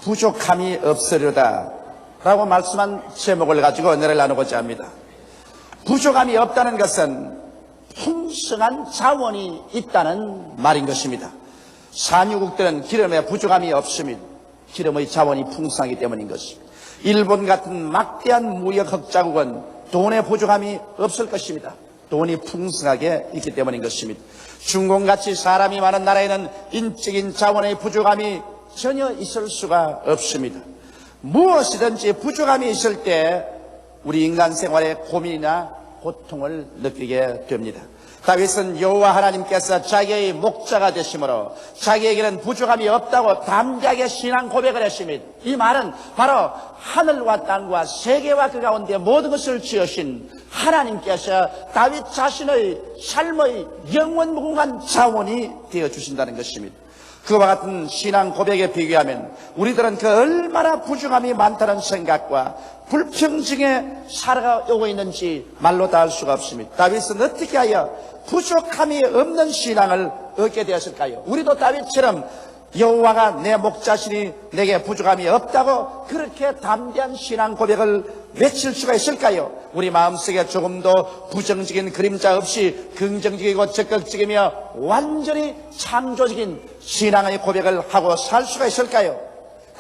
부족함이 없으리로다 라고 말씀한 제목을 가지고 은혜를 나누고자 합니다. 부족함이 없다는 것은 풍성한 자원이 있다는 말인 것입니다. 산유국들은 기름에 부족함이 없습니다. 기름의 자원이 풍성하기 때문인 것입니다. 일본 같은 막대한 무역 흑자국은 돈의 부족함이 없을 것입니다. 돈이 풍성하게 있기 때문인 것입니다. 중공같이 사람이 많은 나라에는 인적인 자원의 부족함이 전혀 있을 수가 없습니다. 무엇이든지 부족함이 있을 때 우리 인간 생활에 고민이나 고통을 느끼게 됩니다. 다윗은 여호와 하나님께서 자기의 목자가 되심으로 자기에게는 부족함이 없다고 담대하게 신앙 고백을 했습니다. 이 말은 바로 하늘과 땅과 세계와 그 가운데 모든 것을 지으신 하나님께서 다윗 자신의 삶의 영원 무궁한 자원이 되어주신다는 것입니다. 그와 같은 신앙 고백에 비교하면 우리들은 그 얼마나 부족함이 많다는 생각과 불평증에 살아오고 있는지 말로 다 할 수가 없습니다. 다윗은 어떻게 하여 부족함이 없는 신앙을 얻게 되었을까요? 우리도 다윗처럼 여호와가 내 목자시니 내게 부족함이 없다고 그렇게 담대한 신앙 고백을 외칠 수가 있을까요? 우리 마음속에 조금도 부정적인 그림자 없이 긍정적이고 적극적이며 완전히 창조적인 신앙의 고백을 하고 살 수가 있을까요?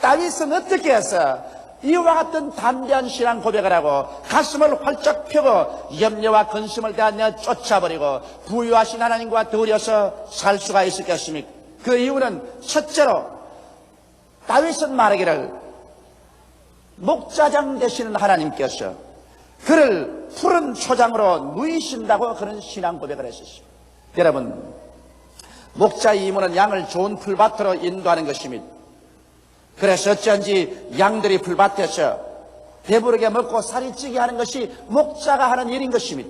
다윗은 어떻게 해서 이와 같은 담대한 신앙 고백을 하고 가슴을 활짝 펴고 염려와 근심을 다 쫓아버리고 부유하신 하나님과 더불어서 살 수가 있었겠습니까? 그 이유는 첫째로 다윗은 말하기를 목자장 되시는 하나님께서 그를 푸른 초장으로 누이신다고 그런 신앙 고백을 했었습니다. 여러분, 목자의 임무는 양을 좋은 풀밭으로 인도하는 것입니다. 그래서 어쩐지 양들이 풀밭에서 배부르게 먹고 살이 찌게 하는 것이 목자가 하는 일인 것입니다.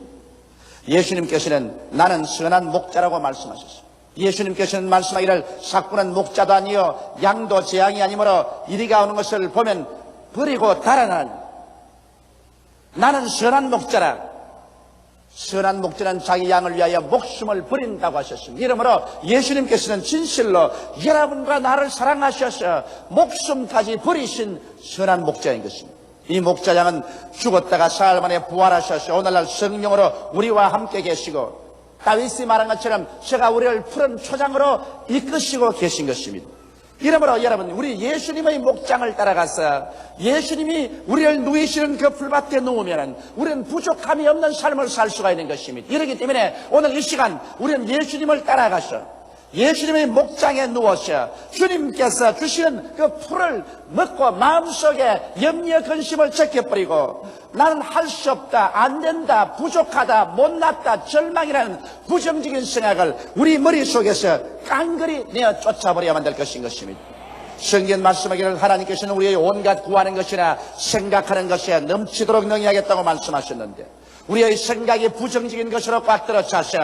예수님께서는 나는 선한 목자라고 말씀하셨습니다. 예수님께서는 말씀하기를 삭부는 목자도 아니요 양도 재앙이 아니므로 이리가 오는 것을 보면 버리고 달아나니 나는 선한 목자라. 선한 목자는 자기 양을 위하여 목숨을 버린다고 하셨습니다. 이러므로 예수님께서는 진실로 여러분과 나를 사랑하셔서 목숨까지 버리신 선한 목자인 것입니다. 이 목자장은 죽었다가 사흘 만에 부활하셔서 오늘날 성령으로 우리와 함께 계시고 다윗이 말한 것처럼 제가 우리를 푸른 초장으로 이끄시고 계신 것입니다. 이러므로 여러분, 우리 예수님의 목장을 따라가서 예수님이 우리를 누이시는 그 풀밭에 누우면 우리는 부족함이 없는 삶을 살 수가 있는 것입니다. 이렇기 때문에 오늘 이 시간 우리는 예수님을 따라가서 예수님의 목장에 누워서 주님께서 주시는 그 풀을 먹고 마음속에 염려 근심을 제껴버리고 나는 할 수 없다, 안 된다, 부족하다, 못났다, 절망이라는 부정적인 생각을 우리 머릿속에서 깡그리 내어 쫓아버려야만 될 것인 것입니다. 성경 말씀하기를 하나님께서는 우리의 온갖 구하는 것이나 생각하는 것에 넘치도록 능히하겠다고 말씀하셨는데 우리의 생각이 부정적인 것으로 꽉 들어차서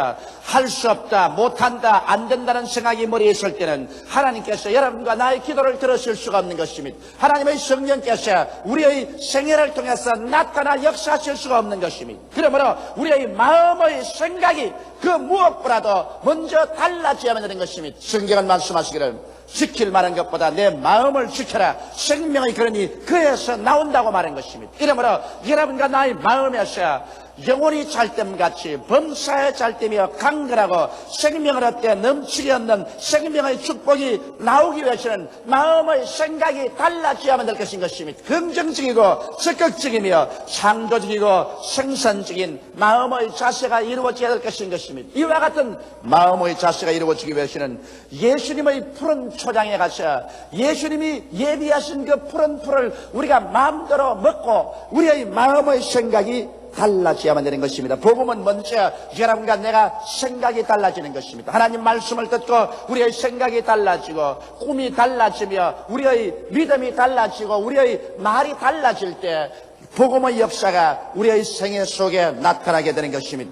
할 수 없다, 못한다, 안 된다는 생각이 머리에 있을 때는 하나님께서 여러분과 나의 기도를 들으실 수가 없는 것입니다. 하나님의 성령께서 우리의 생애를 통해서 나타나 역사하실 수가 없는 것입니다. 그러므로 우리의 마음의 생각이 그 무엇보다도 먼저 달라져야만 되는 것입니다. 성경은 말씀하시기를 지킬 만한 것보다 내 마음을 지켜라. 생명의 근원이 그에서 나온다고 말한 것입니다. 이러므로 여러분과 나의 마음에서 영혼이 잘됨같이 범사에 잘되며 강건하고 생명을 얻게 넘치게 얻는 생명의 축복이 나오기 위해서는 마음의 생각이 달라져야만 될 것인 것입니다. 긍정적이고 적극적이며 창조적이고 생산적인 마음의 자세가 이루어져야 될 것인 것입니다. 이와 같은 마음의 자세가 이루어지기 위해서는 예수님의 푸른 초장에 가서 예수님이 예비하신 그 푸른 풀을 우리가 마음대로 먹고 우리의 마음의 생각이 달라져야만 되는 것입니다. 복음은 먼저 여러분과 내가 생각이 달라지는 것입니다. 하나님 말씀을 듣고 우리의 생각이 달라지고 꿈이 달라지며 우리의 믿음이 달라지고 우리의 말이 달라질 때 복음의 역사가 우리의 생애 속에 나타나게 되는 것입니다.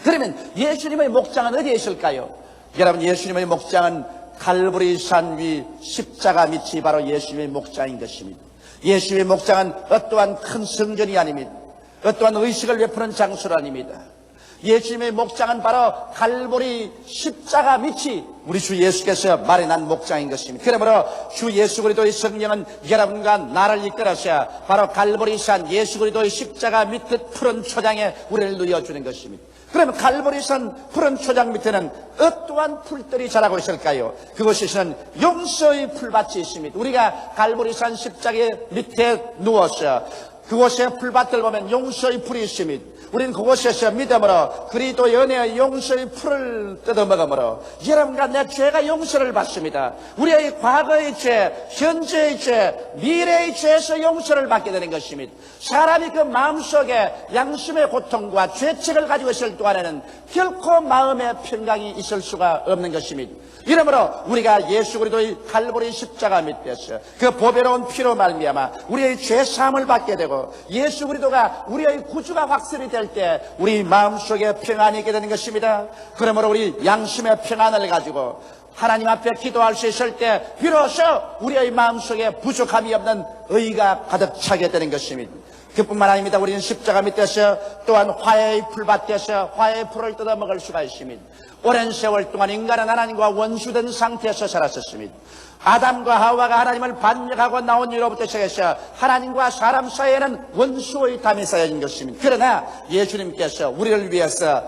그러면 예수님의 목장은 어디에 있을까요? 여러분, 예수님의 목장은 갈보리산 위 십자가 밑이 바로 예수님의 목장인 것입니다. 예수님의 목장은 어떠한 큰 성전이 아닙니다. 어떠한 의식을 베푸는 장소가 아닙니다. 예수님의 목장은 바로 갈보리 십자가 밑이 우리 주 예수께서 마련한 목장인 것입니다. 그러므로 주 예수 그리스도의 성령은 여러분과 나를 이끌어서 바로 갈보리산 예수 그리스도의 십자가 밑 푸른 초장에 우리를 누워주는 것입니다. 그러면 갈보리산 푸른 초장 밑에는 어떠한 풀들이 자라고 있을까요? 그것에는 용서의 풀밭이 있습니다. 우리가 갈보리산 십자가 밑에 누워서 그곳에 풀밭을 보면 용서의 풀이 있습니다. 우리는 그곳에서 믿음으로 그리스도 연애의 용서의 풀을 뜯어먹으므로 여러분과 내 죄가 용서를 받습니다. 우리의 과거의 죄, 현재의 죄, 미래의 죄에서 용서를 받게 되는 것입니다. 사람이 그 마음속에 양심의 고통과 죄책을 가지고 있을 동안에는 결코 마음의 평강이 있을 수가 없는 것입니다. 이러므로 우리가 예수 그리스도의 갈보리 십자가 밑에서 그 보배로운 피로 말미암아 우리의 죄 사함을 받게 되고 예수 그리스도가 우리의 구주가 확실히 될 때 우리 마음속에 평안이 있게 되는 것입니다. 그러므로 우리 양심의 평안을 가지고 하나님 앞에 기도할 수 있을 때 비로소 우리의 마음속에 부족함이 없는 의가 가득 차게 되는 것입니다. 그뿐만 아닙니다. 우리는 십자가 밑에서 또한 화해의 풀밭에서 화해의 풀을 뜯어먹을 수가 있습니다. 오랜 세월 동안 인간은 하나님과 원수된 상태에서 살았었습니다. 아담과 하와가 하나님을 반역하고 나온 이로부터 시작해서 하나님과 사람 사이에는 원수의 담이 쌓여진 것입니다. 그러나 예수님께서 우리를 위해서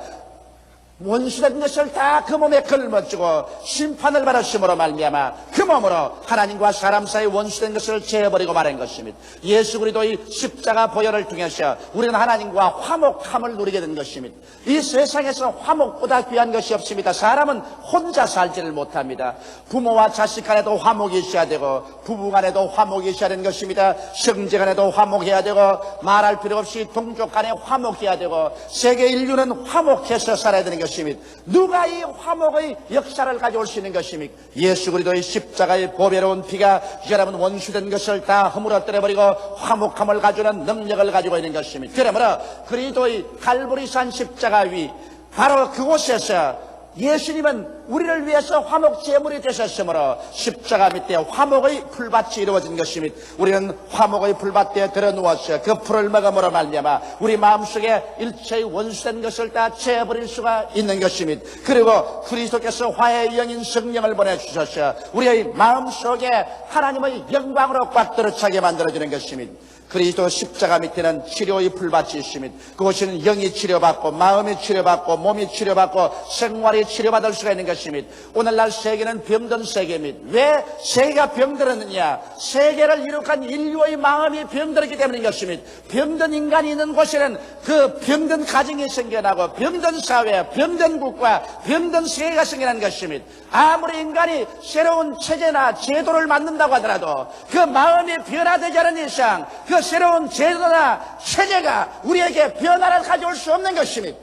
원수된 것을 다 그 몸에 걸머쥐고 심판을 받으심으로 말미암아 그 몸으로 하나님과 사람 사이 원수된 것을 제어버리고 말한 것입니다. 예수 그리스도의 십자가 보혈을 통해서 우리는 하나님과 화목함을 누리게 된 것입니다. 이 세상에서 화목보다 귀한 것이 없습니다. 사람은 혼자 살지를 못합니다. 부모와 자식 간에도 화목이 있어야 되고 부부 간에도 화목이 있어야 되는 것입니다. 형제 간에도 화목해야 되고 말할 필요 없이 동족 간에 화목해야 되고 세계 인류는 화목해서 살아야 되는 것입니다. 누가 이 화목의 역사를 가져올 수 있는 것입니까? 예수 그리스도의 십자가의 보배로운 피가 여러분 원수된 것을 다 허물어뜨려버리고 화목함을 가져오는 능력을 가지고 있는 것입니다. 그러므로 그리스도의 갈보리산 십자가 위 바로 그곳에서 예수님은 우리를 위해서 화목 제물이 되셨으므로 십자가 밑에 화목의 풀밭이 이루어진 것입니다. 우리는 화목의 풀밭에 들어 누워서 그 풀을 먹음으로 말미암아 우리 마음속에 일체의 원수된 것을 다 제어버릴 수가 있는 것입니다. 그리고 그리스도께서 화해의 영인 성령을 보내주셔서 우리의 마음속에 하나님의 영광으로 꽉 들어차게 만들어주는 것입니다. 그리스도 십자가 밑에는 치료의 풀밭이 있습니다. 그곳에는 영이 치료받고 마음이 치료받고 몸이 치료받고 생활이 치료받을 수가 있는 것입니다. 오늘날 세계는 병든 세계입니다. 왜 세계가 병들었느냐? 세계를 이룩한 인류의 마음이 병들었기 때문인 것입니다. 병든 인간이 있는 곳에는 그 병든 가정이 생겨나고 병든 사회, 병든 국가, 병든 세계가 생겨나는 것입니다. 아무리 인간이 새로운 체제나 제도를 만든다고 하더라도 그 마음이 변화되지 않은 이상 그 새로운 제도나 체제가 우리에게 변화를 가져올 수 없는 것입니다.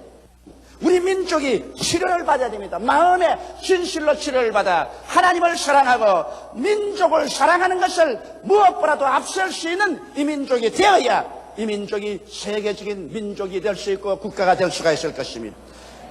우리 민족이 치료를 받아야 됩니다. 마음의 진실로 치료를 받아 하나님을 사랑하고 민족을 사랑하는 것을 무엇보다도 앞설 수 있는 이 민족이 되어야 이 민족이 세계적인 민족이 될 수 있고 국가가 될 수가 있을 것입니다.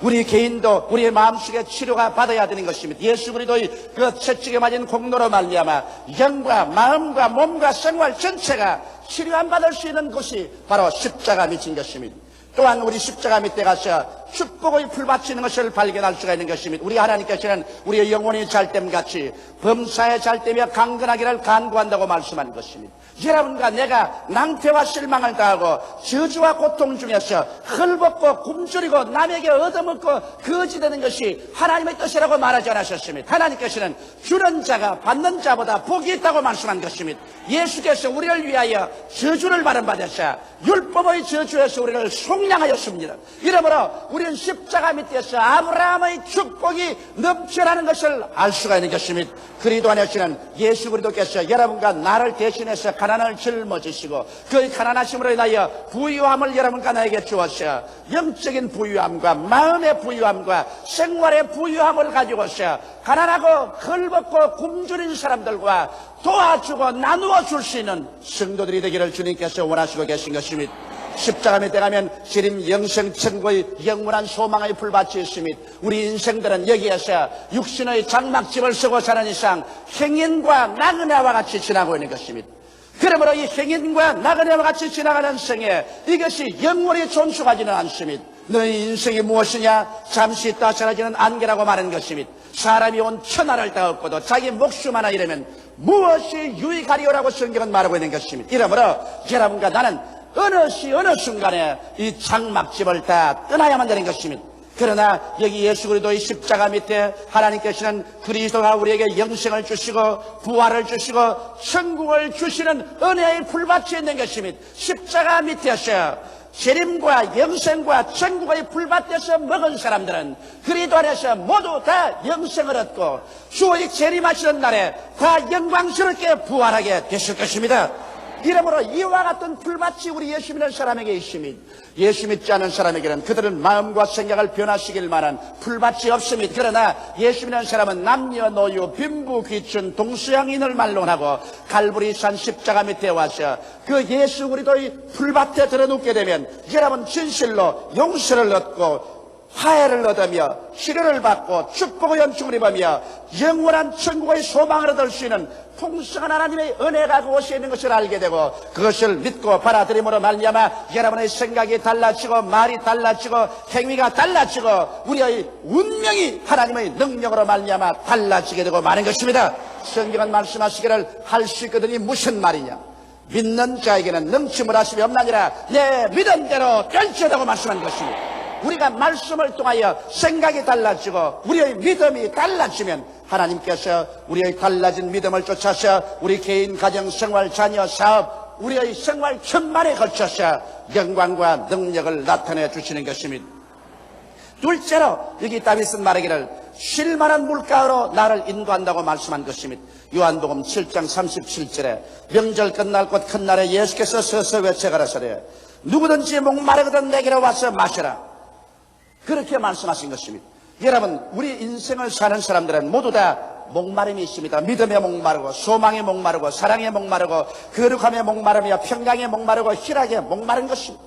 우리 개인도 우리의 마음속에 치료가 받아야 되는 것입니다. 예수 그리스도의 그 채찍에 맞은 공로로 말미암아 영과 마음과 몸과 생활 전체가 치료 안 받을 수 있는 곳이 바로 십자가 밑인 것입니다. 또한 우리 십자가 밑에 가서 축복의 풀밭이 있는 것을 발견할 수가 있는 것입니다. 우리 하나님께서는 우리의 영혼이 잘됨같이 범사에 잘되며 강건하기를 간구한다고 말씀하는 것입니다. 여러분과 내가 낭패와 실망을 당하고 저주와 고통 중에서 헐벗고 굶주리고 남에게 얻어먹고 거지되는 것이 하나님의 뜻이라고 말하지 않으셨습니다. 하나님께서는 주는 자가 받는 자보다 복이 있다고 말씀한 것입니다. 예수께서 우리를 위하여 저주를 받으셔 율법의 저주에서 우리를 속량하였습니다. 이러므로 우리는 십자가 밑에서 아브라함의 축복이 넘쳐나는 것을 알 수가 있는 것입니다. 그리스도 안에서는 예수 그리스도께서 여러분과 나를 대신해서 가난을 짊어지시고 그 가난하심으로 인하여 부유함을 여러분과 나에게 주었어 영적인 부유함과 마음의 부유함과 생활의 부유함을 가지고서 가난하고 헐벗고 굶주린 사람들과 도와주고 나누어 줄 수 있는 성도들이 되기를 주님께서 원하시고 계신 것입니다. 십자가 밑에 가면 시림 영생 천국의 영원한 소망의 풀밭이 있습니다. 우리 인생들은 여기에서 육신의 장막집을 쓰고 사는 이상 행인과 나그네와 같이 지나고 있는 것입니다. 그러므로 이 행인과 나그네와 같이 지나가는 생에 이것이 영원히 존속하지는 않습니다. 너희 인생이 무엇이냐? 잠시 있다 사라지는 안개라고 말하는 것입니다. 사람이 온 천하를 다 얻고도 자기 목숨 하나 잃으면 무엇이 유익하리오라고 성경은 말하고 있는 것입니다. 이러므로 여러분과 나는 어느 시 어느 순간에 이 장막집을 다 떠나야만 되는 것입니다. 그러나 여기 예수 그리스도의 십자가 밑에 하나님께서는 그리스도가 우리에게 영생을 주시고 부활을 주시고 천국을 주시는 은혜의 풀밭이 있는 것입니다. 십자가 밑에서 재림과 영생과 천국의 풀밭에서 먹은 사람들은 그리스도 안에서 모두 다 영생을 얻고 주의 재림하시는 날에 다 영광스럽게 부활하게 되실 것입니다. 이러므로 이와 같은 풀밭이 우리 예수 믿는 사람에게 있습니다. 예수 믿지 않은 사람에게는 그들은 마음과 생각을 변화시킬 만한 풀밭이 없습니다. 그러나 예수 믿는 사람은 남녀노유 빈부귀춘 동서양인을 말론하고 갈보리산 십자가 밑에 와서 그 예수 그리스도의 풀밭에 들어눕게 되면 여러분 진실로 용서를 얻고 화해를 얻으며 치료를 받고 축복의 연축을 입으며 영원한 천국의 소망을 얻을 수 있는 풍성한 하나님의 은혜가 그곳에 있는 것을 알게 되고 그것을 믿고 받아들임으로 말미암아 여러분의 생각이 달라지고 말이 달라지고 행위가 달라지고 우리의 운명이 하나님의 능력으로 말미암아 달라지게 되고 마는 것입니다. 성경은 말씀하시기를 할 수 있거든이 무슨 말이냐? 믿는 자에게는 넘침을 하심이 없나니라 내 믿음대로 될지어다고 말씀한 것입니다. 우리가 말씀을 통하여 생각이 달라지고 우리의 믿음이 달라지면 하나님께서 우리의 달라진 믿음을 쫓아서 우리 개인, 가정, 생활, 자녀, 사업 우리의 생활 전반에 걸쳐서 영광과 능력을 나타내 주시는 것입니다. 둘째로 여기 다윗은 말하기를 쉴만한 물가로 나를 인도한다고 말씀한 것입니다. 요한복음 7장 37절에 명절 끝날 곧 큰 날에 예수께서 서서 외쳐 가라사대 누구든지 목마르거든 내게로 와서 마셔라. 그렇게 말씀하신 것입니다. 여러분 우리 인생을 사는 사람들은 모두 다 목마름이 있습니다. 믿음에 목마르고 소망에 목마르고 사랑에 목마르고 거룩함에 목마르며 평강에 목마르고 희락에 목마른 것입니다.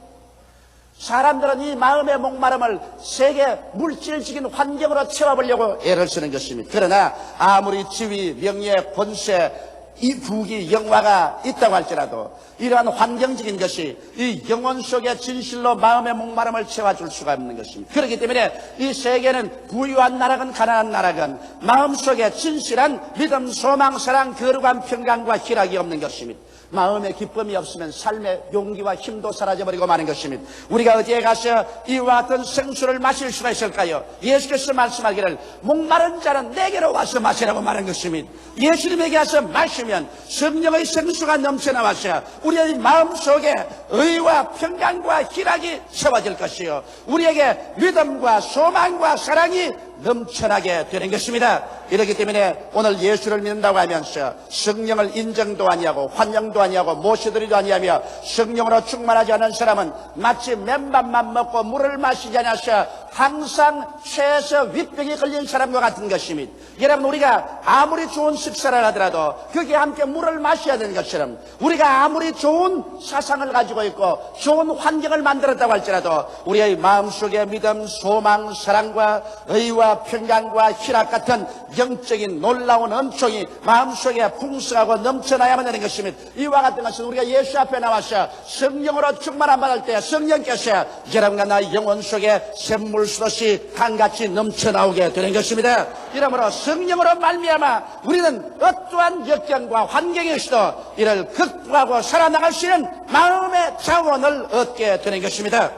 사람들은 이 마음의 목마름을 세계 물질적인 환경으로 채워보려고 애를 쓰는 것입니다. 그러나 아무리 지위, 명예, 권세, 이 부귀, 영화가 있다고 할지라도 이러한 환경적인 것이 이 영혼 속의 진실로 마음의 목마름을 채워줄 수가 없는 것입니다. 그렇기 때문에 이 세계는 부유한 나라건 가난한 나라건 마음속에 진실한 믿음, 소망, 사랑, 거룩한 평강과 희락이 없는 것입니다. 마음의 기쁨이 없으면 삶의 용기와 힘도 사라져버리고 마는 것입니다. 우리가 어디에 가서 이와 같은 생수를 마실 수가 있을까요? 예수께서 말씀하기를 목마른 자는 내게로 와서 마시라고 말한 것입니다. 예수님에게 와서 마시면 성령의 생수가 넘쳐나와서 우리의 마음속에 의와 평강과 희락이 채워질 것이요 우리에게 믿음과 소망과 사랑이 넘쳐나게 되는 것입니다. 이렇기 때문에 오늘 예수를 믿는다고 하면서 성령을 인정도 아니하고 환영도 아니하고 모시드리도 아니하며 성령으로 충만하지 않은 사람은 마치 맨밥만 먹고 물을 마시지 않아서 항상 쇠에서 윗병에 걸린 사람과 같은 것입니다. 여러분 우리가 아무리 좋은 식사를 하더라도 거기에 함께 물을 마셔야 되는 것처럼 우리가 아무리 좋은 사상을 가지고 있고 좋은 환경을 만들었다고 할지라도 우리의 마음속에 믿음, 소망, 사랑과 의와 평강과 희락 같은 영적인 놀라운 은총이 마음속에 풍성하고 넘쳐나야만 되는 것입니다. 이와 같은 것은 우리가 예수 앞에 나와서 성령으로 충만함 받을 때 성령께서 여러분과 나의 영혼 속에 샘물 수듯이 강같이 넘쳐나오게 되는 것입니다. 이러므로 성령으로 말미암아 우리는 어떠한 역경과 환경에서도 이를 극복하고 살아나갈 수 있는 마음의 자원을 얻게 되는 것입니다.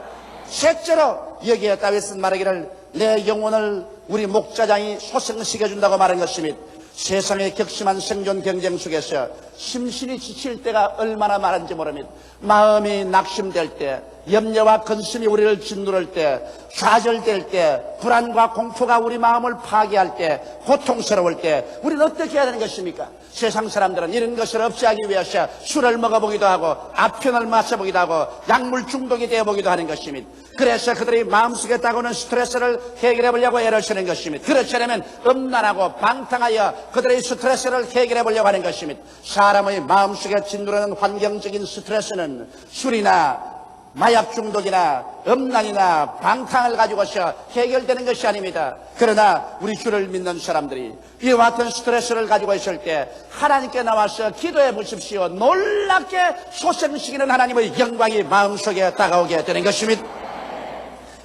셋째로 여기에 다윗은 말하기를 내 영혼을 우리 목자장이 소생시켜준다고 말한 것입니다. 세상의 격심한 생존 경쟁 속에서 심신이 지칠 때가 얼마나 많은지 모릅니다. 마음이 낙심될 때, 염려와 근심이 우리를 짓누를 때, 좌절될 때, 불안과 공포가 우리 마음을 파괴할 때, 고통스러울 때 우리는 어떻게 해야 되는 것입니까? 세상 사람들은 이런 것을 없이 하기 위해서 술을 먹어보기도 하고 아편을 마셔보기도 하고 약물 중독이 되어보기도 하는 것입니다. 그래서 그들이 마음속에 따고는 스트레스를 해결해 보려고 애를 쓰는 것입니다. 그렇지 않으면 음란하고 방탕하여 그들의 스트레스를 해결해 보려고 하는 것입니다. 사람의 마음속에 짓누르는 환경적인 스트레스는 술이나 마약 중독이나 음란이나 방탕을 가지고서 해결되는 것이 아닙니다. 그러나 우리 주를 믿는 사람들이 이와 같은 스트레스를 가지고 있을 때 하나님께 나와서 기도해 보십시오. 놀랍게 소생시키는 하나님의 영광이 마음속에 다가오게 되는 것입니다.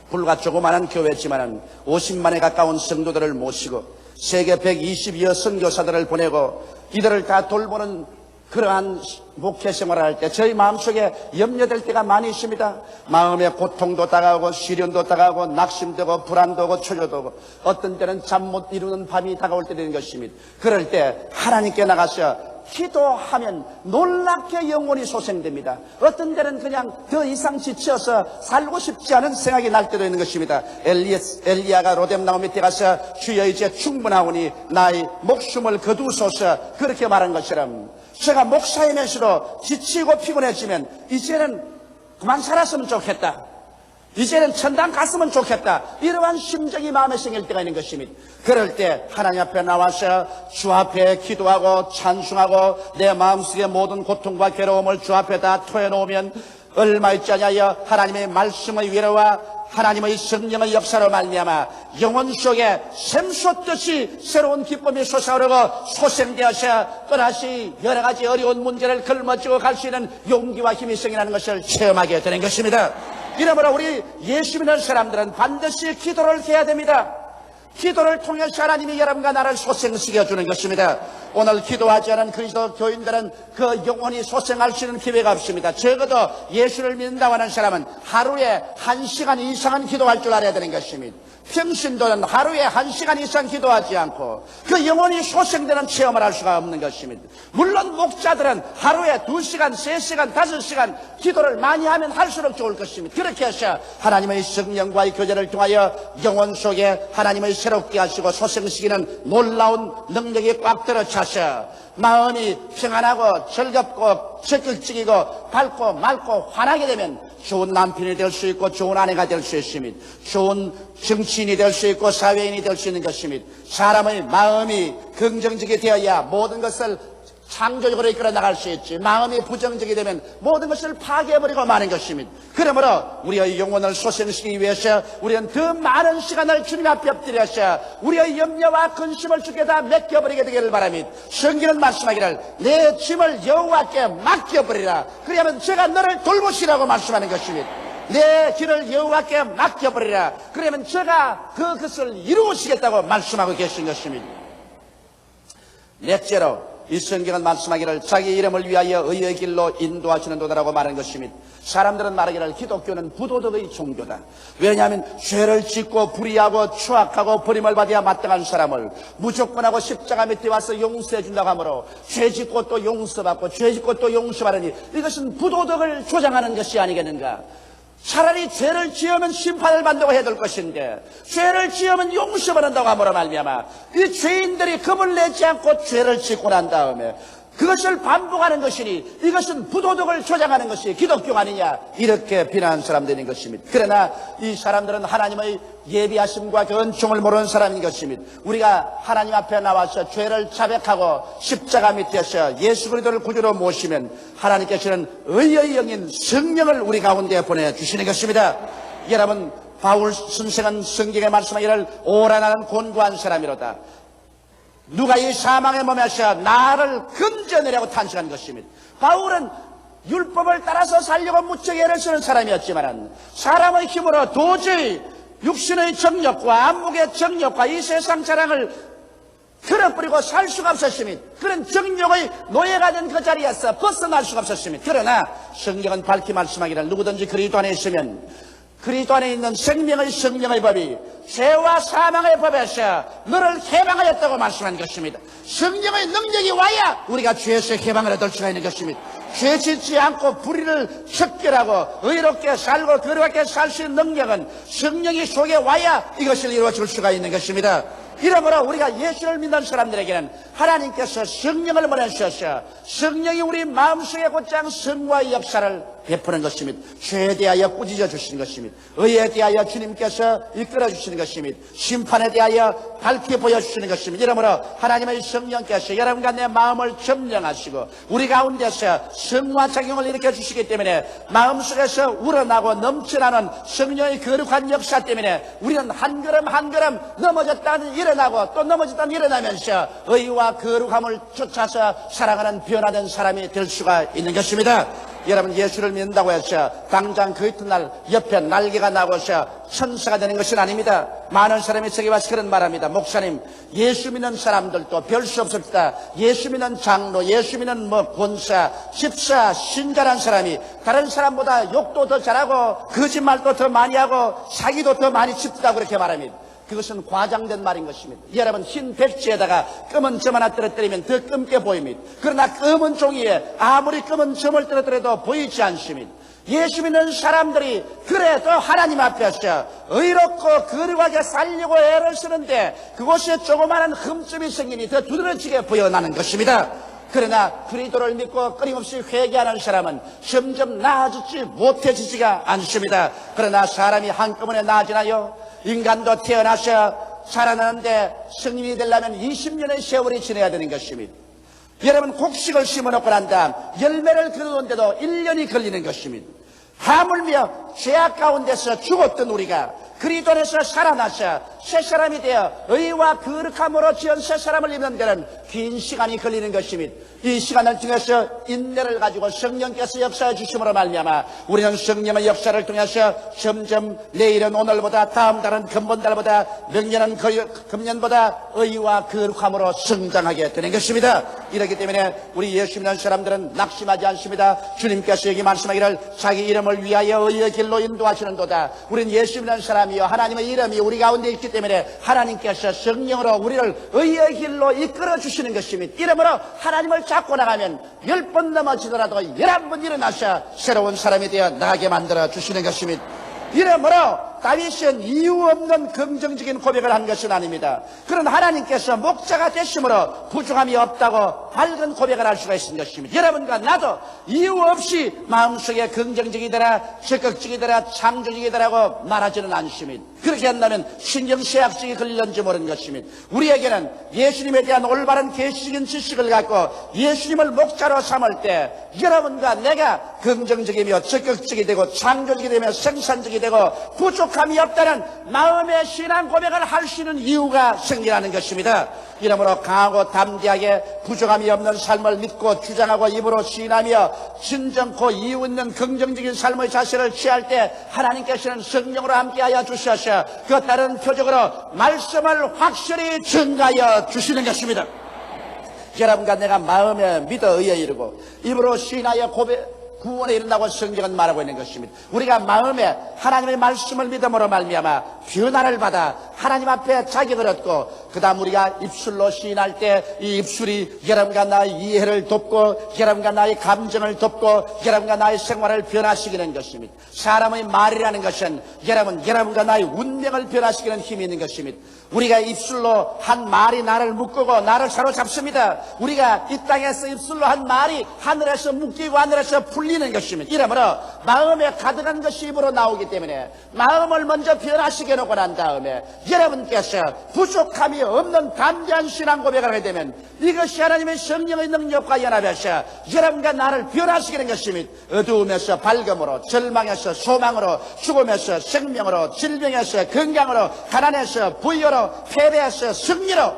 불과 조그마한 교회였지만 50만에 가까운 성도들을 모시고 세계 120여 선교사들을 보내고 이들을 다 돌보는 그러한 목회 생활을 할 때 저희 마음속에 염려될 때가 많이 있습니다. 마음에 고통도 다가오고 시련도 다가오고 낙심되고 불안도 오고 초조도 오고 어떤 때는 잠 못 이루는 밤이 다가올 때 되는 것입니다. 그럴 때 하나님께 나가서 기도하면 놀랍게 영혼이 소생됩니다. 어떤 때는 그냥 더 이상 지쳐서 살고 싶지 않은 생각이 날 때도 있는 것입니다. 엘리야가 로뎀나무 밑에 가서 주여 이제 충분하오니 나의 목숨을 거두소서 그렇게 말한 것처럼 제가 목사이면서도 지치고 피곤해지면 이제는 그만 살았으면 좋겠다, 이제는 천당 갔으면 좋겠다, 이러한 심정이 마음에 생길 때가 있는 것입니다. 그럴 때 하나님 앞에 나와서 주 앞에 기도하고 찬송하고 내 마음속의 모든 고통과 괴로움을 주 앞에 다 토해놓으면 얼마 있지 않냐여 하나님의 말씀의 위로와 하나님의 성령의 역사로 말미암아 영혼 속에 샘솟듯이 새로운 기쁨이 솟아오르고 소생되어서 또다시 여러 가지 어려운 문제를 걸머쥐고 갈 수 있는 용기와 힘이 생기는 것을 체험하게 되는 것입니다. 이러므로 우리 예수 믿는 사람들은 반드시 기도를 해야 됩니다. 기도를 통해서 하나님이 여러분과 나를 소생시켜주는 것입니다. 오늘 기도하지 않은 그리스도 교인들은 그 영혼이 소생할 수 있는 기회가 없습니다. 적어도 예수를 믿는다고 하는 사람은 하루에 1시간 이상은 기도할 줄 알아야 되는 것입니다. 평신도는 하루에 1시간 이상 기도하지 않고 그 영혼이 소생되는 체험을 할 수가 없는 것입니다. 물론 목자들은 하루에 2시간, 3시간, 5시간 기도를 많이 하면 할수록 좋을 것입니다. 그렇게 해서 하나님의 성령과의 교제를 통하여 영혼 속에 하나님의 새롭게 하시고 소생시키는 놀라운 능력이 꽉 들어차서 마음이 평안하고 즐겁고 적극적이고 밝고 맑고 환하게 되면 좋은 남편이 될 수 있고 좋은 아내가 될 수 있습니다. 좋은 정치인이 될 수 있고 사회인이 될 수 있는 것입니다. 사람의 마음이 긍정적이 되어야 모든 것을 창조적으로 이끌어 나갈 수 있지, 마음이 부정적이 되면 모든 것을 파괴해버리고 마는 것입니다. 그러므로 우리의 영혼을 소생시키기 위해서 우리는 더 많은 시간을 주님 앞에 엎드려서 우리의 염려와 근심을 주께 다 맡겨버리게 되기를 바랍니다. 성경은 말씀하기를 내 짐을 여호와께 맡겨버리라, 그러면 제가 너를 돌보시라고 말씀하는 것입니다. 내 길을 여호와께 맡겨버리라, 그러면 제가 그것을 이루시겠다고 말씀하고 계신 것입니다. 넷째로 이 성경은 말씀하기를 자기 이름을 위하여 의의 길로 인도하시는 도다라고 말하는 것입니다. 사람들은 말하기를 기독교는 부도덕의 종교다. 왜냐하면 죄를 짓고 불의하고 추악하고 버림을 받아야 마땅한 사람을 무조건 하고 십자가 밑에 와서 용서해 준다고 하므로 죄 짓고 또 용서받고 죄 짓고 또 용서받으니 이것은 부도덕을 조장하는 것이 아니겠는가. 차라리 죄를 지으면 심판을 받는다고 해야 될 것인데 죄를 지으면 용서받는다고 함으로 말미암아 이 죄인들이 겁을 내지 않고 죄를 짓고 난 다음에 그것을 반복하는 것이니 이것은 부도덕을 조장하는 것이 기독교가 아니냐, 이렇게 비난하는 사람들인 것입니다. 그러나 이 사람들은 하나님의 예비하심과 그 은총을 모르는 사람인 것입니다. 우리가 하나님 앞에 나와서 죄를 자백하고 십자가 밑에서 예수 그리스도를 구주로 모시면 하나님께서는 의의 영인 성령을 우리 가운데 보내주시는 것입니다. 여러분, 바울 선생은 성경에 말씀하기를 오라 나는 곤고한 사람이로다. 누가 이 사망의 몸에서 나를 건져내려고 탄식한 것입니다. 바울은 율법을 따라서 살려고 무척 애를 쓰는 사람이었지만 사람의 힘으로 도저히 육신의 정욕과 안목의 정욕과 이 세상 자랑을 틀어버리고 살 수가 없었습니다. 그런 정욕의 노예가 된 그 자리에서 벗어날 수가 없었습니다. 그러나 성경은 밝히 말씀하기를 누구든지 그리스도 안에 있으면 그리스도 안에 있는 생명의 성령의 법이 죄와 사망의 법에서 너를 해방하였다고 말씀한 것입니다. 성령의 능력이 와야 우리가 죄에서 해방을 얻을 수가 있는 것입니다. 죄 짓지 않고 불의를 척결하고 의롭게 살고 거룩하게 살 수 있는 능력은 성령이 속에 와야 이것을 이루어질 수가 있는 것입니다. 이러므로 우리가 예수를 믿는 사람들에게는 하나님께서 성령을 보내주셔서 성령이 우리 마음속에 곧장 성과의 역사를 베푸는 것입니다. 죄에 대하여 꾸짖어 주시는 것입니다. 의에 대하여 주님께서 이끌어 주시는 것입니다. 심판에 대하여 밝히 보여주시는 것입니다. 이러므로 하나님의 성령께서 여러분과 내 마음을 점령하시고 우리 가운데서 성화작용을 일으켜 주시기 때문에 마음속에서 우러나고 넘쳐나는 성령의 거룩한 역사 때문에 우리는 한 걸음 한 걸음 넘어졌다는 일어나고 또 넘어졌다는 일어나면서 의와 거룩함을 쫓아서 살아가는 변화된 사람이 될 수가 있는 것입니다. 여러분, 예수를 믿는다고 해서 당장 그 이튿날 옆에 날개가 나고서 천사가 되는 것은 아닙니다. 많은 사람이 저기 와서 그런 말합니다. 목사님, 예수 믿는 사람들도 별 수 없습니다. 예수 믿는 장로, 예수 믿는 권사, 집사, 신자란 사람이 다른 사람보다 욕도 더 잘하고 거짓말도 더 많이 하고 사기도 더 많이 칩다고 그렇게 말합니다. 그것은 과장된 말인 것입니다. 여러분, 흰 백지에다가 검은 점 하나 떨어뜨리면 더 검게 보입니다. 그러나 검은 종이에 아무리 검은 점을 떨어뜨려도 보이지 않습니다. 예수 믿는 사람들이 그래도 하나님 앞에서 의롭고 거룩하게 살려고 애를 쓰는데 그곳에 조그마한 흠집이 생기니 더 두드러지게 보여나는 것입니다. 그러나 그리스도를 믿고 끊임없이 회개하는 사람은 점점 나아지지 못해지지가 않습니다. 그러나 사람이 한꺼번에 나아지나요? 인간도 태어나서 살아나는데 성님이 되려면 20년의 세월이 지나야 되는 것입니다. 여러분, 곡식을 심어놓고 난 다음 열매를 거두는데도 1년이 걸리는 것입니다. 하물며 죄악 가운데서 죽었던 우리가 그리스도 안에서 살아나서 새 사람이 되어 의와 거룩함으로 지은 새 사람을 입는 데는 긴 시간이 걸리는 것입니다. 이 시간을 통해서 인내를 가지고 성령께서 역사해 주심으로 말미암아 우리는 성령의 역사를 통해서 점점 내일은 오늘보다, 다음 달은 금번달보다, 명년은 금년보다 의와 거룩함으로 성장하게 되는 것입니다. 이렇기 때문에 우리 예수 믿는 사람들은 낙심하지 않습니다. 주님께서 여기 말씀하기를 자기 이름을 위하여 의의 길로 인도하시는도다. 우리는 예수 믿는 사람이요 하나님의 이름이 우리 가운데 있기 때문에 하나님께서 성령으로 우리를 의의 길로 이끌어 주시는 것입니다. 이름으로 하나님을 잡고 나가면 10번 넘어지더라도 11번 일어나셔 새로운 사람이 되어 나가게 만들어 주시는 것입니다. 이러므로 다윗은 이유 없는 긍정적인 고백을 한 것은 아닙니다. 그런 하나님께서 목자가 되심으로 부족함이 없다고 밝은 고백을 할 수가 있는 것입니다. 여러분과 나도 이유 없이 마음속에 긍정적이더라, 적극적이더라, 창조적이더라고 말하지는 않습니다. 그렇게 한다면 신경쇠약증이 걸릴는지 모르는 것입니다. 우리에게는 예수님에 대한 올바른 계시적인 지식을 갖고 예수님을 목자로 삼을 때 여러분과 내가 긍정적이며 적극적이 되고 창조적이 되며 생산적이 되고 부족함이 없다는 마음의 신앙 고백을 할 수 있는 이유가 생기라는 것입니다. 이러므로 강하고 담대하게 부족함이 없는 삶을 믿고 주장하고 입으로 시인하며 진정코 이유 있는 긍정적인 삶의 자세를 취할 때 하나님께서는 성령으로 함께하여 주셔서 그 다른 표적으로 말씀을 확실히 증가하여 주시는 것입니다. 여러분과 내가 마음에 믿어 의에 이르고 입으로 시인하여 구원에 이른다고 성경은 말하고 있는 것입니다. 우리가 마음에 하나님의 말씀을 믿음으로 말미암아 변화를 받아 하나님 앞에 자격을 얻고 그 다음 우리가 입술로 시인할 때 이 입술이 여러분과 나의 이해를 돕고 여러분과 나의 감정을 돕고 여러분과 나의 생활을 변화시키는 것입니다. 사람의 말이라는 것은 여러분과 나의 운명을 변화시키는 힘이 있는 것입니다. 우리가 입술로 한 말이 나를 묶고 나를 사로잡습니다. 우리가 이 땅에서 입술로 한 말이 하늘에서 묶이고 하늘에서 풀리는 것입니다. 이러므로 마음에 가득한 것이 입으로 나오기 때문에 마음을 먼저 변화시켜 놓고 난 다음에 여러분께서 부족함이 없는 담대한 신앙 고백을 하게 되면 이것이 하나님의 성령의 능력과 연합해서 여러분과 나를 변화시키는 것입니다. 어두움에서 밝음으로, 절망에서 소망으로, 죽음에서 생명으로, 질병에서 건강으로, 가난에서 부여로, 패배에서 승리로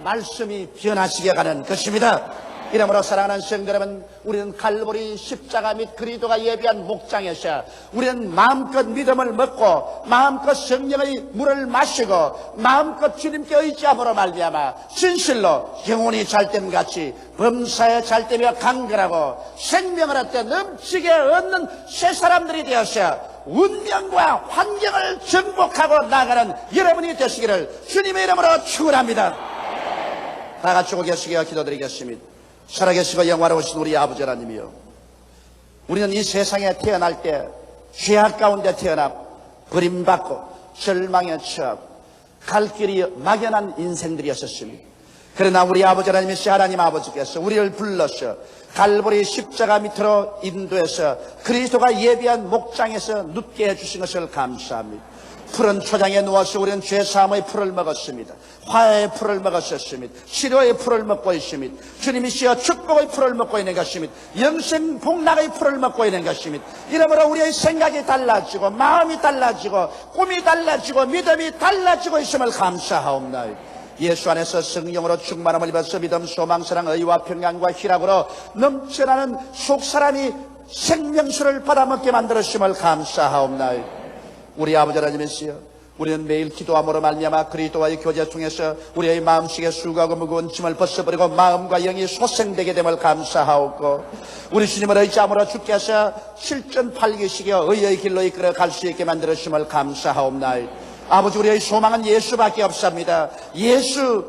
말씀이 변화시켜가는 것입니다. 이러므로 사랑하는 성도 여러분, 우리는 갈보리 십자가 및 그리스도가 예비한 목장에서 우리는 마음껏 믿음을 먹고 마음껏 성령의 물을 마시고 마음껏 주님께 의지함으로 말미암아 진실로 영혼이 잘됨 같이 범사에 잘되며 강건하고 생명을 얻되 넘치게 얻는 새 사람들이 되어서 운명과 환경을 정복하고 나가는 여러분이 되시기를 주님의 이름으로 축원합니다. 다 같이 오고 계시게 기도드리겠습니다. 살아계시고 영화로우신 우리 아버지 하나님이여, 우리는 이 세상에 태어날 때 죄악 가운데 태어나 버림받고 절망에 처하고 갈 길이 막연한 인생들이었습니다. 그러나 우리 아버지 하나님이시 하나님 아버지께서 우리를 불러서 갈보리 십자가 밑으로 인도해서 그리스도가 예비한 목장에서 눕게 해주신 것을 감사합니다. 푸른 초장에 누워서 우리는 죄사함의 풀을 먹었습니다. 화해의 풀을 먹었습니다. 치료의 풀을 먹고 있습니다. 주님이시여 축복의 풀을 먹고 있는 것입니다. 영생 복락의 풀을 먹고 있는 것입니다. 이러므로 우리의 생각이 달라지고 마음이 달라지고 꿈이 달라지고 믿음이 달라지고 있음을 감사하옵나이다. 예수 안에서 성령으로 충만함을 입어서 믿음, 소망, 사랑, 의와 평강과 희락으로 넘쳐나는 속사람이 생명수를 받아먹게 만들었음을 감사하옵나이다. 우리 아버지 하나님이시여, 우리는 매일 기도함으로 말미암아 그리스도와의 교제 통해서 우리의 마음속에 수고하고 무거운 짐을 벗어버리고 마음과 영이 소생되게 됨을 감사하옵고, 우리 주님을 의지함으로 주께서 실전팔기시켜 의의 길로 이끌어 갈 수 있게 만들었음을 감사하옵나이다. 아버지, 우리의 소망은 예수밖에 없습니다. 예수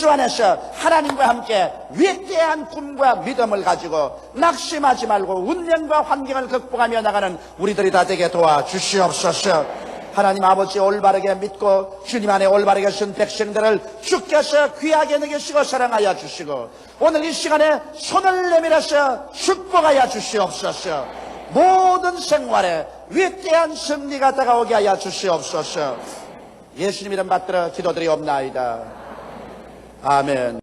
안에서 하나님과 함께 위대한 꿈과 믿음을 가지고 낙심하지 말고 운명과 환경을 극복하며 나가는 우리들이 다 되게 도와주시옵소서. 하나님 아버지, 올바르게 믿고 주님 안에 올바르게 선 백성들을 주께서 귀하게 여기시고 사랑하여 주시고, 오늘 이 시간에 손을 내밀어서 축복하여 주시옵소서. 모든 생활에 위대한 승리가 다가오게 하여 주시옵소서. 예수님 이름 받들어 기도드리옵나이다. 아멘.